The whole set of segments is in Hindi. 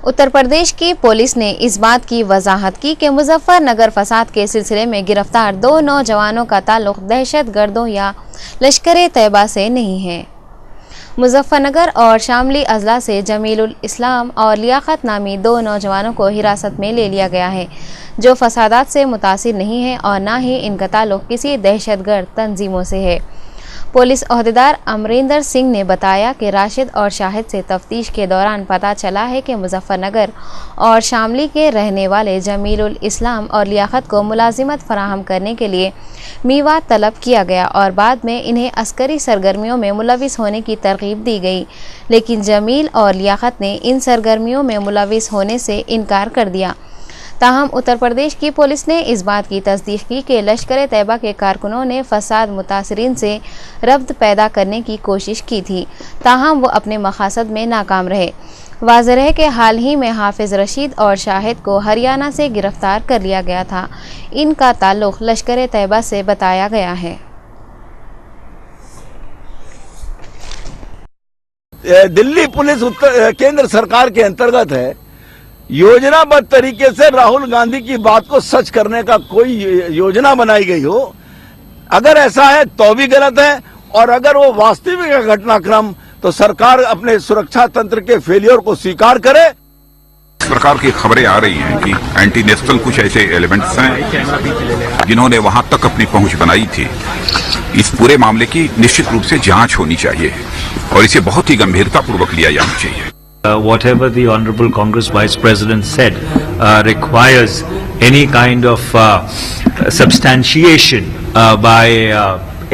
उत्तर प्रदेश की पुलिस ने इस बात की वजाहत की कि मुजफ्फरनगर फसाद के सिलसिले में गिरफ्तार 2 नौजवानों का ताल्लुक दहशतगर्दों या लश्कर तैयबा से नहीं है। मुजफ्फरनगर और शामली अजला से जमीलुल इस्लाम और लियाकत नामी 2 नौजवानों को हिरासत में ले लिया गया है, जो फसादात से मुतासिर नहीं है और न ही इनका ताल्लुक किसी दहशतगर्द तंजीमों से है। पुलिस ओहदेदार अमरिंदर सिंह ने बताया कि राशिद और शाहिद से तफ्तीश के दौरान पता चला है कि मुजफ्फरनगर और शामली के रहने वाले जमीलुल इस्लाम और लियाकत को मुलाजिमत फराहम करने के लिए मीवात तलब किया गया और बाद में इन्हें अस्करी सरगर्मियों में मुलविस होने की तरगीब दी गई, लेकिन जमील और लियाकत ने इन सरगर्मियों में मुलविस होने से इनकार कर दिया। ताहम उत्तर प्रदेश की पुलिस ने इस बात की तस्दीक की कि लश्कर तैयबा के कारकुनों ने फसाद मुतासरीन से रब्त पैदा करने की कोशिश की थी, ताहम वो अपने मकसद में नाकाम रहे। वाज़ेह है कि हाल ही में हाफिज रशीद और शाहिद को हरियाणा से गिरफ्तार कर लिया गया था। इनका ताल्लुक लश्कर तैयबा से बताया गया है। दिल्ली पुलिस केंद्र सरकार के अंतर्गत है। योजनाबद्ध तरीके से राहुल गांधी की बात को सच करने का कोई योजना बनाई गई हो, अगर ऐसा है तो भी गलत है, और अगर वो वास्तविक घटनाक्रम तो सरकार अपने सुरक्षा तंत्र के फेलियर को स्वीकार करे। इस प्रकार की खबरें आ रही हैं कि एंटी नेशनल कुछ ऐसे एलिमेंट्स हैं जिन्होंने वहां तक अपनी पहुंच बनाई थी। इस पूरे मामले की निश्चित रूप से जांच होनी चाहिए और इसे बहुत ही गंभीरतापूर्वक लिया जाना चाहिए। Whatever the Honorable Congress Vice President said requires any kind of substantiation by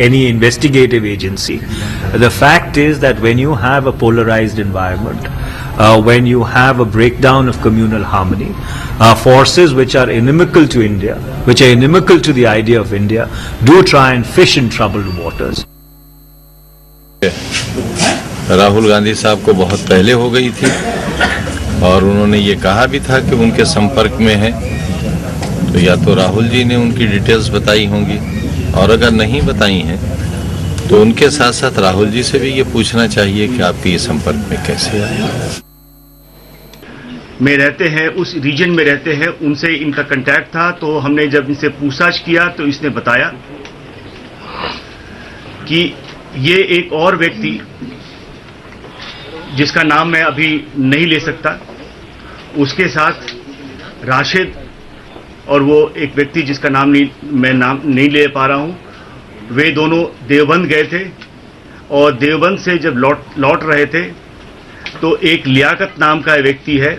any investigative agency. The fact is that when you have a polarized environment, when you have a breakdown of communal harmony, forces which are inimical to India, which are inimical to the idea of India, do try and fish in troubled waters. Rahul Gandhi साहब को बहुत पहले हो गई थी और उन्होंने ये कहा भी था कि उनके संपर्क में है, तो या तो राहुल जी ने उनकी डिटेल्स बताई होंगी, और अगर नहीं बताई हैं तो उनके साथ साथ राहुल जी से भी ये पूछना चाहिए कि आपके ये संपर्क में कैसे आए। में रहते हैं, उस रीजन में रहते हैं, उनसे इनका कांटेक्ट था। तो हमने जब इनसे पूछताछ किया तो इसने बताया कि ये एक और व्यक्ति जिसका नाम मैं अभी नहीं ले सकता, उसके साथ राशिद और वो एक व्यक्ति जिसका नाम नहीं ले पा रहा हूं, वे दोनों देवबंद गए थे और देवबंद से जब लौट रहे थे तो एक लियाकत नाम का व्यक्ति है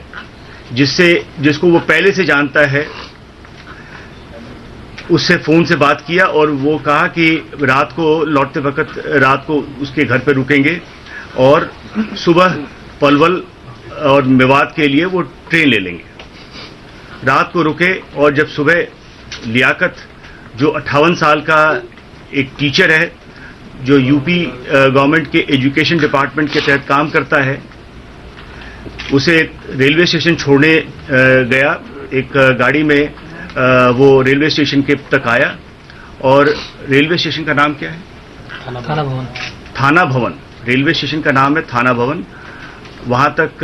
जिसको वो पहले से जानता है, उससे फोन से बात किया और वो कहा कि रात को लौटते वक्त रात को उसके घर पे रुकेंगे और सुबह पलवल और मेवात के लिए वो ट्रेन ले लेंगे। रात को रुके और जब सुबह लियाकत जो 58 साल का एक टीचर है जो यूपी गवर्नमेंट के एजुकेशन डिपार्टमेंट के तहत काम करता है, उसे रेलवे स्टेशन छोड़ने गया। एक गाड़ी में वो रेलवे स्टेशन के तक आया और रेलवे स्टेशन का नाम क्या है? थाना भवन। रेलवे स्टेशन का नाम है थाना भवन। वहां तक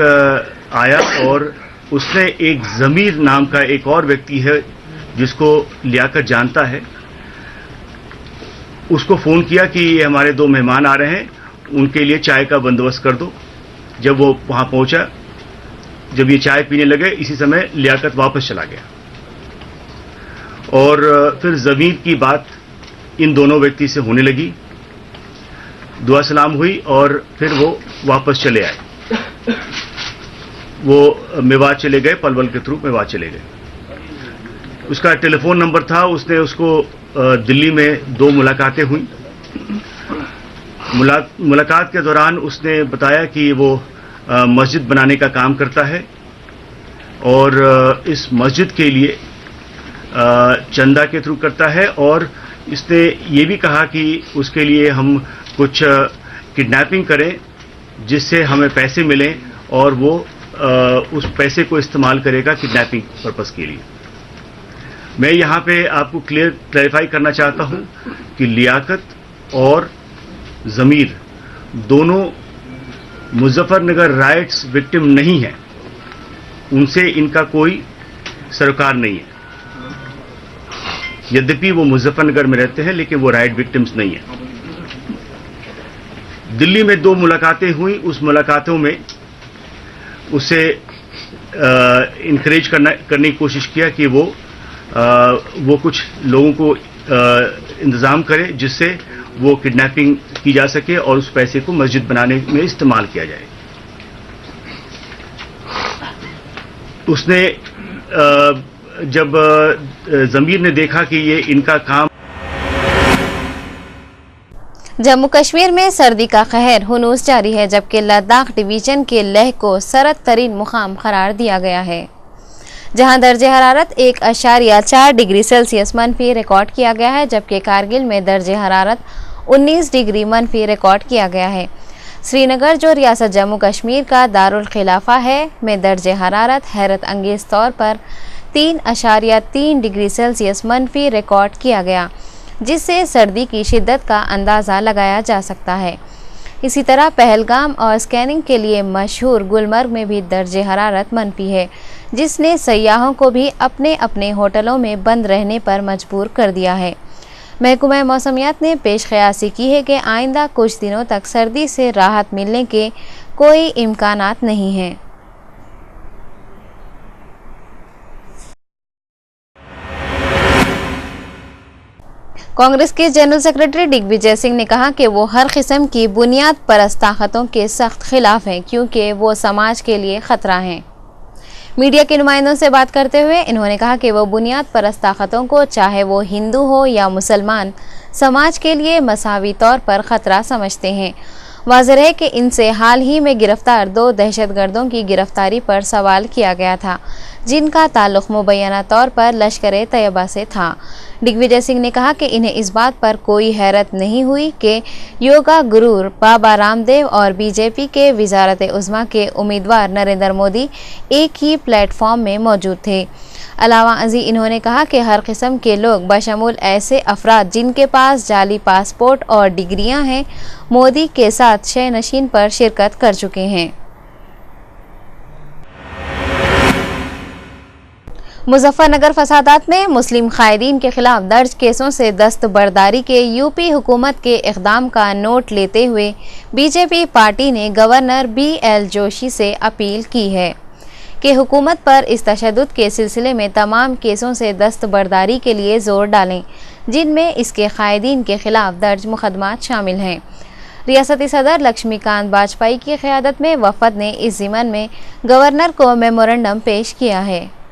आया और उसने एक जमीर नाम का एक और व्यक्ति है जिसको लियाकत जानता है, उसको फोन किया कि ये हमारे 2 मेहमान आ रहे हैं, उनके लिए चाय का बंदोबस्त कर दो। जब वो वहां पहुंचा, जब ये चाय पीने लगे, इसी समय लियाकत वापस चला गया और फिर जमीर की बात इन दोनों व्यक्ति से होने लगी, दुआ सलाम हुई और फिर वो वापस चले आए। वो मेवात चले गए, पलवल के थ्रू मेवात चले गए। उसका टेलीफोन नंबर था, उसने उसको दिल्ली में 2 मुलाकातें हुई। मुलाकात के दौरान उसने बताया कि वो मस्जिद बनाने का काम करता है और इस मस्जिद के लिए चंदा के थ्रू करता है, और इसने ये भी कहा कि उसके लिए हम कुछ किडनैपिंग करें जिससे हमें पैसे मिलें और वो उस पैसे को इस्तेमाल करेगा किडनैपिंग पर्पस के लिए। मैं यहाँ पे आपको क्लैरिफाई करना चाहता हूँ कि लियाकत और जमीर दोनों मुजफ्फरनगर राइट्स विक्टिम नहीं है। उनसे इनका कोई सरोकार नहीं है। यद्यपि वो मुजफ्फरनगर में रहते हैं, लेकिन वो राइट विक्टिम्स नहीं है। दिल्ली में 2 मुलाकातें हुई, उस मुलाकातों में उसे इनकरेज करने की कोशिश किया कि वो कुछ लोगों को इंतजाम करे जिससे वो किडनैपिंग की जा सके और उस पैसे को मस्जिद बनाने में इस्तेमाल किया जाए। उसने जब जमीर ने देखा कि ये इनका काम। जम्मू कश्मीर में सर्दी का कहर हुनूस जारी है, जबकि लद्दाख डिवीजन के लेह को सरद तरीन मुकाम करार दिया गया है, जहां दर्जे हरारत 1.4 डिग्री सेल्सियस मनफी रिकॉर्ड किया गया है, जबकि कारगिल में दर्जे हरारत 19 डिग्री मनफी रिकॉर्ड किया गया है। श्रीनगर, जो रियासत जम्मू कश्मीर का दारुल खिलाफा है, में दर्जे हरारत हैरत अंगेज तौर पर 3.3 डिग्री सेल्सियस मनफी रिकॉर्ड किया गया, जिससे सर्दी की शिद्दत का अंदाज़ा लगाया जा सकता है। इसी तरह पहलगाम और स्कैनिंग के लिए मशहूर गुलमर्ग में भी दर्जे हरारत मनफी है, जिसने सयाहों को भी अपने अपने होटलों में बंद रहने पर मजबूर कर दिया है। महकमा मौसमियात ने पेश क़यासी की है कि आइंदा कुछ दिनों तक सर्दी से राहत मिलने के कोई इम्कानात नहीं हैं। कांग्रेस के जनरल सेक्रेटरी दिग्विजय सिंह ने कहा कि वो हर किस्म की बुनियाद परस्त ताकतों के सख्त खिलाफ हैं, क्योंकि वो समाज के लिए खतरा हैं। मीडिया के नुमाइंदों से बात करते हुए इन्होंने कहा कि वो बुनियाद परस्त ताकतों को, चाहे वो हिंदू हो या मुसलमान, समाज के लिए मसावी तौर पर खतरा समझते हैं। वाज़ेह है कि इनसे हाल ही में गिरफ्तार 2 दहशतगर्दों की गिरफ्तारी पर सवाल किया गया था, जिनका ताल्लुक़ मुबैना तौर पर लश्कर तैयबा से था। दिग्विजय सिंह ने कहा कि इन्हें इस बात पर कोई हैरत नहीं हुई कि योगा गुरु बाबा रामदेव और बीजेपी के वज़ारत उज़्मा के उम्मीदवार नरेंद्र मोदी एक ही प्लेटफॉर्म में मौजूद थे। अलावा अजी इन्होंने कहा कि हर किस्म के लोग बशमूल ऐसे अफराद जिनके पास जाली पासपोर्ट और डिग्रियां हैं, मोदी के साथ शय नशीन पर शिरकत कर चुके हैं। मुजफ्फरनगर फसादात में मुस्लिम कायदीन के खिलाफ दर्ज केसों से दस्तबरदारी के यूपी हुकूमत के इक़दाम का नोट लेते हुए बीजेपी पार्टी ने गवर्नर BL जोशी से अपील की है कि हुकूमत पर इस तशद्दुद के सिलसिले में तमाम केसों से दस्तबरदारी के लिए जोर डालें, जिनमें इसके कायदीन के खिलाफ दर्ज मुकदमात शामिल हैं। रियासती सदर लक्ष्मीकांत वाजपेयी की क़यादत में वफ़द ने इस ज़िमन में गवर्नर को मेमोरेंडम पेश किया है।